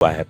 हुआ है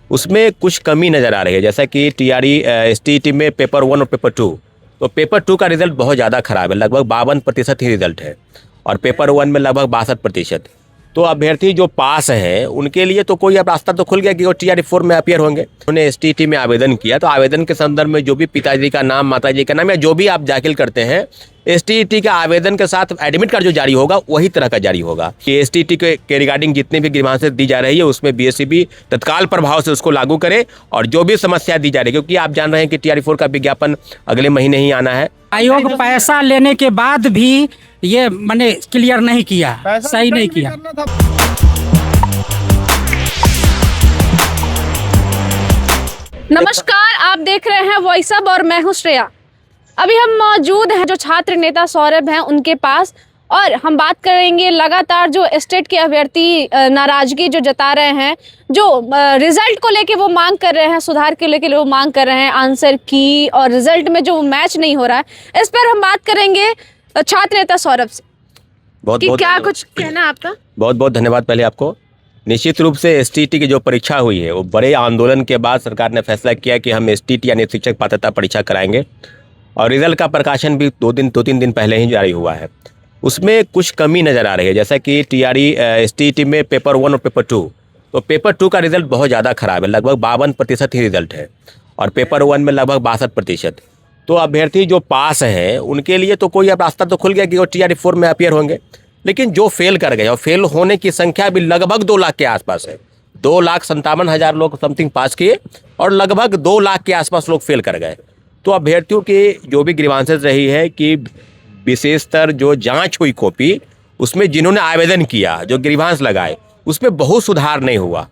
उसमें कुछ कमी नज़र आ रही है। जैसा कि टीआरई एसटीईटी में पेपर 1 और पेपर 2, तो पेपर 2 का रिजल्ट बहुत ज़्यादा खराब है, लगभग 52% ही रिजल्ट है, और पेपर 1 में लगभग 62%। तो अभ्यर्थी जो पास हैं उनके लिए तो कोई अब रास्ता तो खुल गया कि वो टीआरई 4 में अपीयर होंगे। उन्होंने एसटीईटी में आवेदन किया, तो आवेदन के संदर्भ में जो भी पिताजी का नाम, माताजी का नाम या जो भी आप दाखिल करते हैं, एसटीईटी के आवेदन के साथ एडमिट कार्ड जो जारी होगा वही तरह का जारी होगा। कि एसटीईटी के रिगार्डिंग जितनी भी ग्रीवांसेस दी जा रही है उसमें बीएसईबी तत्काल प्रभाव से उसको लागू करे, और जो भी समस्या दी जा रही है, क्योंकि आप जान रहे हैं कि टीआरई 4 का विज्ञापन अगले महीने ही आना है। आयोग पैसा लेने के बाद भी ये मैंने क्लियर नहीं किया, सही नहीं किया। नमस्कार, आप देख रहे हैं वॉइस अब और मैं हूं श्रेया। अभी हम मौजूद हैं जो छात्र नेता सौरभ हैं उनके पास, और हम बात करेंगे लगातार जो स्टेट के अभ्यर्थी नाराजगी जो जता रहे हैं, जो रिजल्ट को लेके वो मांग कर रहे हैं, सुधार के लेके वो मांग कर रहे हैं, आंसर की और रिजल्ट में जो मैच नहीं हो रहा है, इस पर हम बात करेंगे छात्र नेता सौरभ से। बहुत क्या कुछ कहना है आपका? बहुत बहुत धन्यवाद पहले आपको। निश्चित रूप से एसटीईटी की जो परीक्षा हुई है वो बड़े आंदोलन के बाद सरकार ने फैसला किया कि हम एसटीईटी यानी शिक्षक पात्रता परीक्षा कराएंगे, और रिजल्ट का प्रकाशन भी 2-3 दिन पहले ही जारी हुआ है। उसमें कुछ कमी नज़र आ रही है। जैसा कि टीआरई एसटीईटी में पेपर 1 और पेपर 2, तो पेपर 2 का रिजल्ट बहुत ज़्यादा खराब है, लगभग 52% ही रिजल्ट है, और पेपर 1 में लगभग 62%। तो अभ्यर्थी जो पास हैं उनके लिए तो कोई अब रास्ता तो खुल गया कि वो टीआरई 4 में अपीयर होंगे। लेकिन जो फेल कर गए, और फेल होने की संख्या भी लगभग 2 लाख के आसपास है, 2,57,000 लोग समथिंग पास किए और लगभग 2 लाख के आसपास लोग फेल कर गए। तो अभ्यर्थियों की जो भी ग्रीवांसेस रही है कि विशेषतर जो जांच हुई कॉपी, उसमें जिन्होंने आवेदन किया, जो ग्रीवांस लगाए, उसमें बहुत सुधार नहीं हुआ।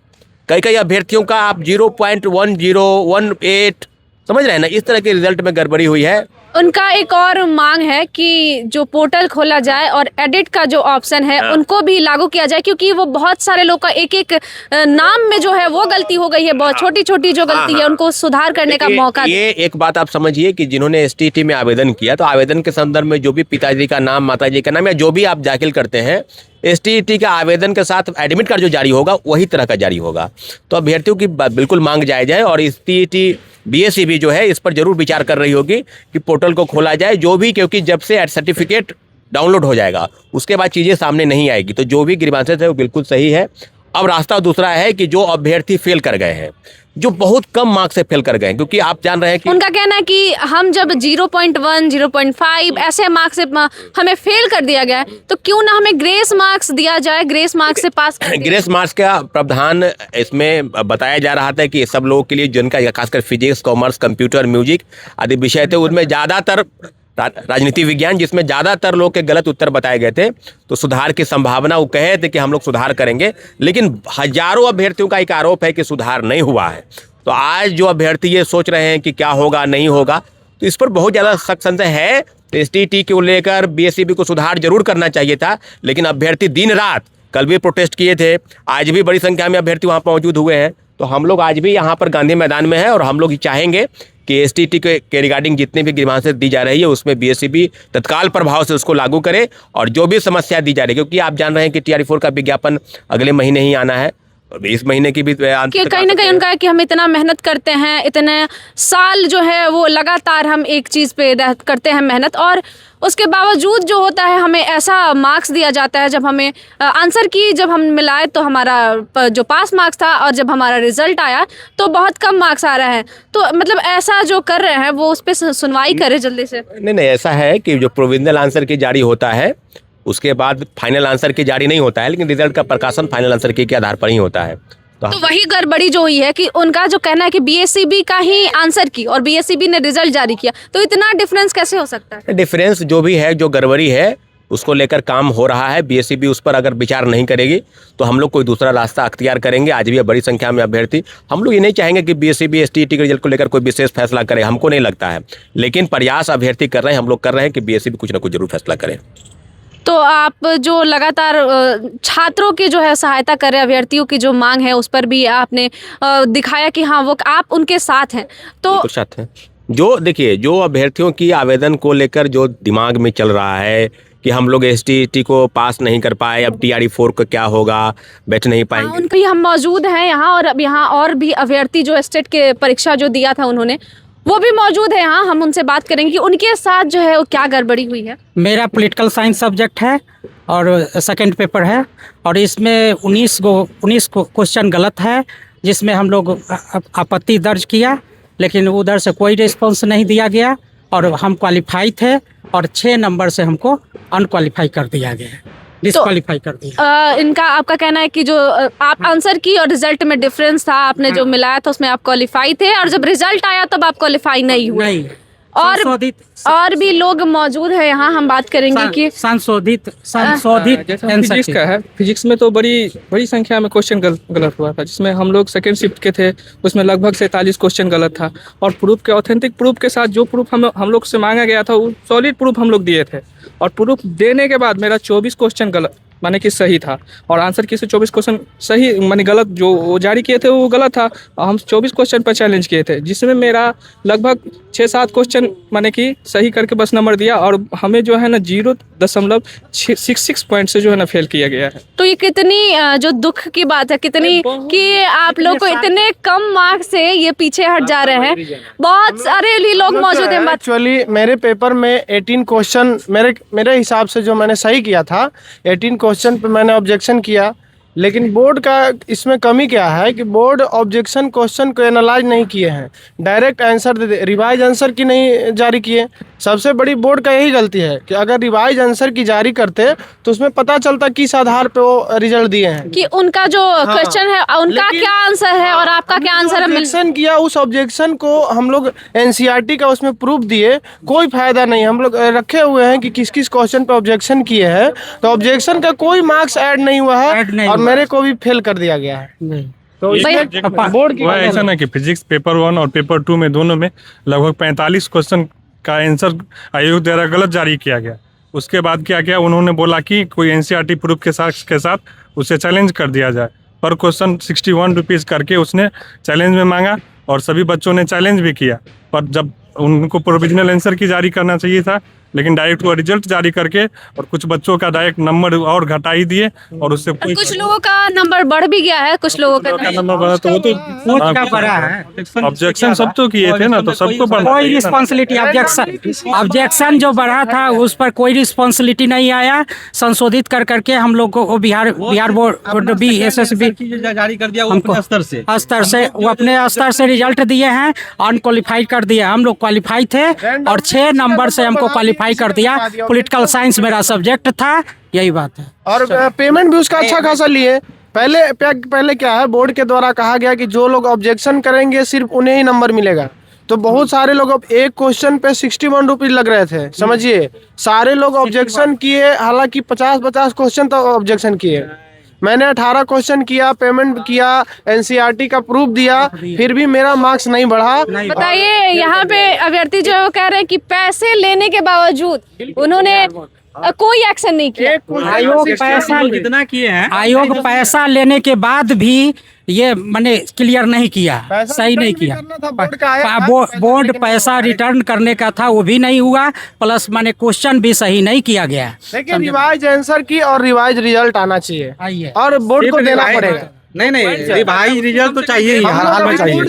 कई अभ्यर्थियों का आप 0.1018 समझ रहे हैं ना, इस तरह के रिजल्ट में गड़बड़ी हुई है। उनका एक और मांग है कि जो पोर्टल खोला जाए और एडिट का जो ऑप्शन है उनको भी लागू किया जाए, क्योंकि वो बहुत सारे लोग का एक नाम में जो है वो गलती हो गई है, बहुत छोटी छोटी जो गलती है उनको सुधार करने का मौका। ये एक बात आप समझिए कि जिन्होंने एसटीईटी में आवेदन किया, तो आवेदन के संदर्भ में जो भी पिताजी का नाम, माताजी का नाम या जो भी आप दाखिल करते हैं, एसटीईटी के आवेदन के साथ एडमिट कार्ड जो जारी होगा वही तरह का जारी होगा। तो अभ्यर्थियों की बिल्कुल मांग जायज़ है, और एसटीईटी बीएसईबी जो है इस पर जरूर विचार कर रही होगी कि पोर्टल को खोला जाए, जो भी, क्योंकि जब से सर्टिफिकेट डाउनलोड हो जाएगा उसके बाद चीज़ें सामने नहीं आएगी। तो जो भी ग्रीवांसेस है वो बिल्कुल सही है। अब रास्ता दूसरा है कि जो अभ्यर्थी फेल कर गए हैं, जो बहुत कम मार्क्स से फेल कर गए हैं, क्योंकि आप जान रहे हैं कि उनका कहना है कि हम जब 0.1, 0.5 ऐसे मार्क्स से हमें फेल कर दिया गया है, तो क्यों ना हमें ग्रेस मार्क्स दिया जाए, ग्रेस मार्क्स से पास कर ग्रेस मार्क्स का प्रावधान इसमें बताया जा रहा था कि सब लोगों के लिए जिनका खासकर फिजिक्स, कॉमर्स, कंप्यूटर, म्यूजिक आदि विषय थे, उनमें ज़्यादातर राजनीति विज्ञान, जिसमें ज़्यादातर लोग के गलत उत्तर बताए गए थे, तो सुधार की संभावना, वो कहे थे कि हम लोग सुधार करेंगे। लेकिन हजारों अभ्यर्थियों का एक आरोप है कि सुधार नहीं हुआ है। तो आज जो अभ्यर्थी ये सोच रहे हैं कि क्या होगा नहीं होगा, तो इस पर बहुत ज़्यादा सख्त संशय है। तो एसटीईटी को लेकर बीएसईबी को सुधार जरूर करना चाहिए था, लेकिन अभ्यर्थी दिन रात, कल भी प्रोटेस्ट किए थे, आज भी बड़ी संख्या में अभ्यर्थी वहाँ मौजूद हुए हैं। तो हम लोग आज भी यहाँ पर गांधी मैदान में हैं, और हम लोग चाहेंगे कि एसटीईटी के रिगार्डिंग जितनी भी ग्रीवांसेस दी जा रही है उसमें बीएसईबी तत्काल प्रभाव से उसको लागू करे, और जो भी समस्या दी जा रही है, क्योंकि आप जान रहे हैं कि टीआरई 4 का विज्ञापन अगले महीने ही आना है, इस महीने की भी कहीं ना कहीं उनका है कि हम इतना मेहनत करते हैं, इतने साल जो है वो लगातार हम एक चीज़ पे करते हैं मेहनत, और उसके बावजूद जो होता है हमें ऐसा मार्क्स दिया जाता है। जब हमें आंसर की जब हम मिलाए तो हमारा जो पास मार्क्स था, और जब हमारा रिजल्ट आया तो बहुत कम मार्क्स आ रहे हैं। तो मतलब ऐसा जो कर रहे हैं वो उस पर सुनवाई करे जल्दी से। नहीं, ऐसा है कि जो प्रोविजनल आंसर की जारी होता है उसके बाद फाइनल आंसर की जारी नहीं होता है, लेकिन रिजल्ट का प्रकाशन फाइनल आंसर की के आधार पर ही होता है। तो वही गड़बड़ी जो हुई है कि उनका जो कहना है कि बीएसईबी का ही आंसर की और बीएसईबी ने रिजल्ट जारी किया, तो इतना डिफरेंस कैसे हो सकता है? डिफरेंस जो भी है, जो गड़बड़ी है, उसको लेकर काम हो रहा है। बीएसईबी उस पर अगर विचार नहीं करेगी तो हम लोग कोई दूसरा रास्ता अख्तियार करेंगे। आज भी बड़ी संख्या में अभ्यर्थी, हम लोग ये नहीं चाहेंगे कि बीएसईबी एसटीईटी के रिजल्ट को लेकर कोई विशेष फैसला करे, हमको नहीं लगता है, लेकिन प्रयास अभ्यर्थी कर रहे हैं, हम लोग कर रहे हैं कि बीएसईबी कुछ ना कुछ जरूर फैसला करे। तो आप जो लगातार छात्रों की जो है सहायता कर रहे हैं, अभ्यर्थियों की जो मांग है उस पर भी आपने दिखाया कि हाँ वो आप उनके साथ हैं। तो साथ हैं जो देखिए, जो अभ्यर्थियों की आवेदन को लेकर जो दिमाग में चल रहा है कि हम लोग STET को पास नहीं कर पाए, अब TRE 4 का क्या होगा, बैठ नहीं पाएंगे? उनकी हम मौजूद हैं यहाँ, और अब यहाँ और भी अभ्यर्थी जो स्टेट के परीक्षा जो दिया था उन्होंने, वो भी मौजूद है यहाँ। हम उनसे बात करेंगे कि उनके साथ जो है वो क्या गड़बड़ी हुई है। मेरा पॉलिटिकल साइंस सब्जेक्ट है और सेकंड पेपर है, और इसमें 19 क्वेश्चन गलत है, जिसमें हम लोग आपत्ति दर्ज किया, लेकिन उधर से कोई रिस्पॉन्स नहीं दिया गया और हम क्वालिफाई थे, और 6 नंबर से हमको अनक्वालिफाई कर दिया गया, डिस्क्वालीफाई कर दिया। इनका आपका कहना है कि जो आप आंसर की और रिजल्ट में डिफरेंस था, आपने जो मिलाया था उसमें आप क्वालिफाई थे, और जब रिजल्ट आया तब आप क्वालिफाई नहीं हुए। नहीं, और भी लोग मौजूद है यहाँ, हम बात करेंगे कि संशोधित फिजिक्स का है। फिजिक्स में तो बड़ी संख्या में क्वेश्चन गलत हुआ था, जिसमें हम लोग सेकंड शिफ्ट के थे, उसमें लगभग 47 क्वेश्चन गलत था। और प्रूफ के ऑथेंटिक प्रूफ के साथ जो प्रूफ हम लोग से मांगा गया था, वो सॉलिड प्रूफ हम लोग दिए थे, और प्रूफ देने के बाद मेरा 24 क्वेश्चन गलत माने कि सही था, और आंसर की से 24 क्वेश्चन सही माने गलत जो वो जारी किए थे वो गलत था, और हम 24 क्वेश्चन पर चैलेंज किए थे, जिसमें मेरा लगभग 6-7 क्वेश्चन माने कि सही करके बस नंबर दिया, और हमें जो है ना 0.66 पॉइंट से जो है ना फेल किया गया है। तो ये कितनी जो दुख की बात है, कितनी कि आप लोग को इतने कम मार्क्स से ये पीछे हट जा रहे हैं। बहुत सारे लोग मौजूद हैं। एक्चुअली मेरे पेपर में 18 क्वेश्चन मेरे हिसाब से जो मैंने सही किया था, 18 क्वेश्चन पे मैंने ऑब्जेक्शन किया, लेकिन बोर्ड का इसमें कमी क्या है कि बोर्ड ऑब्जेक्शन क्वेश्चन को एनालाइज नहीं किए हैं, डायरेक्ट आंसर दे दे, रिवाइज आंसर की नहीं जारी किए। सबसे बड़ी बोर्ड का यही गलती है कि अगर रिवाइज आंसर की जारी करते तो उसमें पता चलता किस आधार पे वो रिजल्ट दिए हैं, कि उनका जो क्वेश्चन है उनका क्या आंसर है और आपका क्या आंसर है। ऑब्जेक्शन किया, उस ऑब्जेक्शन को हम लोग NCERT का उसमें प्रूफ दिए, कोई फायदा नहीं। हम लोग रखे हुए हैं कि किस किस क्वेश्चन पे ऑब्जेक्शन किए हैं, तो ऑब्जेक्शन का कोई मार्क्स ऐड नहीं हुआ है, और मेरे को भी फेल कर दिया गया है। तो इसमें बोर्ड की ऐसा ना कि फिजिक्स पेपर 1 और पेपर 2 में दोनों में लगभग 45 क्वेश्चन का आंसर आयोग द्वारा गलत जारी किया गया। उसके बाद क्या किया, उन्होंने बोला कि कोई NCERT प्रूफ के साथ उसे चैलेंज कर दिया जाए। पर क्वेश्चन 61 रुपीज़ करके उसने चैलेंज में मांगा, और सभी बच्चों ने चैलेंज भी किया। पर जब उनको प्रोविजनल आंसर की जारी करना चाहिए था, लेकिन डायरेक्ट वो रिजल्ट जारी करके और कुछ बच्चों का डायरेक्ट नंबर और घटा ही दिए, और उससे कुछ लोगों का नंबर बढ़ भी गया है, कुछ लोगों का नंबर बढ़ा, तो वो तो बढ़ा है। ऑब्जेक्शन सब तो किए थे ना, तो सबको कोई रिस्पॉन्सिबिलिटी ऑब्जेक्शन जो बढ़ा था उस पर कोई रिस्पॉन्सिबिलिटी नहीं आया। संशोधित कर करके हम लोग को बिहार बोर्ड भी SSB जारी कर दिया हमको स्तर से वो अपने स्तर से रिजल्ट दिए हैं, अनक्वालिफाइड कर दिए। हम लोग क्वालिफाई थे और 6 नंबर से हमको क्वालिफाई कर दिया। पॉलिटिकल साइंस मेरा सब्जेक्ट था, यही बात है। और पेमेंट भी उसका अच्छा खासा लिए। पहले क्या है, बोर्ड के द्वारा कहा गया कि जो लोग ऑब्जेक्शन करेंगे सिर्फ उन्हें ही नंबर मिलेगा। तो बहुत सारे लोग अब एक क्वेश्चन पे 61 रुपीज लग रहे थे, समझिए। सारे लोग ऑब्जेक्शन किए, हालांकि 50 क्वेश्चन तो ऑब्जेक्शन किए। मैंने 18 क्वेश्चन किया, पेमेंट किया, NCERT का प्रूफ दिया, फिर भी मेरा मार्क्स नहीं बढ़ा। बताइए, यहाँ पे अभ्यर्थी जो है वो कह रहे हैं कि पैसे लेने के बावजूद उन्होंने कोई एक्शन नहीं किया। आयोग पैसा कितना किए हैं, आयोग पैसा लेने के बाद भी ये मैंने क्लियर नहीं किया, सही नहीं किया। बोर्ड पैसा रिटर्न करने का था, वो भी नहीं हुआ, प्लस मैंने क्वेश्चन भी सही नहीं किया गया। लेकिन रिवाइज आंसर की और रिवाइज रिजल्ट आना चाहिए, और बोर्ड को देना पड़ेगा। नहीं रिवाइज रिजल्ट तो चाहिए ही, हर हाल में चाहिए।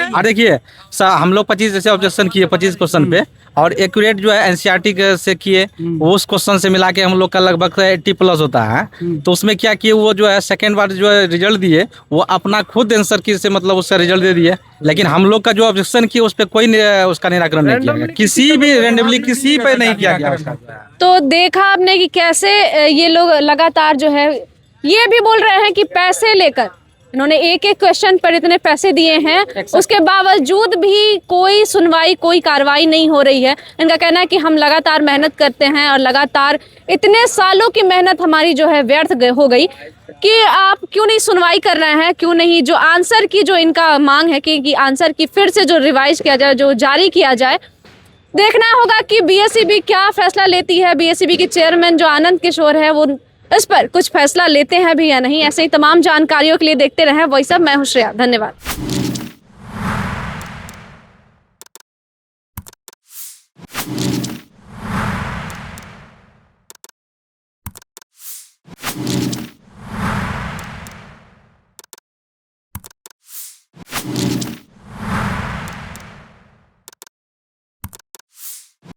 और देखिए हम लोग 25 जैसे ऑब्जेक्शन किए 25 क्वेश्चन पे, और एक्यूरेट जो है NCERT से किए, उस क्वेश्चन से मिला के हम लोग का लगभग 80+ होता है। तो उसमें क्या किए, वो जो है सेकेंड बार जो है रिजल्ट दिए, वो अपना खुद आंसर की से मतलब उसका रिजल्ट दे दिए। लेकिन हम लोग का जो ऑब्जेक्शन किए उस पर कोई उसका निराकरण नहीं किया गया, किसी भी रेंडमली किसी पे नहीं किया गया उसका। तो देखा आपने कि कैसे ये लोग लगातार जो है ये भी बोल रहे हैं कि पैसे लेकर इन्होंने एक क्वेश्चन पर इतने पैसे दिए हैं, उसके बावजूद भी कोई सुनवाई, कोई कार्रवाई नहीं हो रही है। इनका कहना है कि हम लगातार मेहनत करते हैं और लगातार इतने सालों की मेहनत हमारी जो है व्यर्थ हो गई, कि आप क्यों नहीं सुनवाई कर रहे हैं, क्यों नहीं जो आंसर की जो इनका मांग है कि आंसर की फिर से जो रिवाइज किया जाए, जो जारी किया जाए। देखना होगा कि BSEB क्या फैसला लेती है। BSEB के चेयरमैन जो आनंद किशोर है वो इस पर कुछ फैसला लेते हैं भी या नहीं। ऐसे ही तमाम जानकारियों के लिए देखते रहें वॉइस ऑफ। मैं हूं श्रेया, धन्यवाद।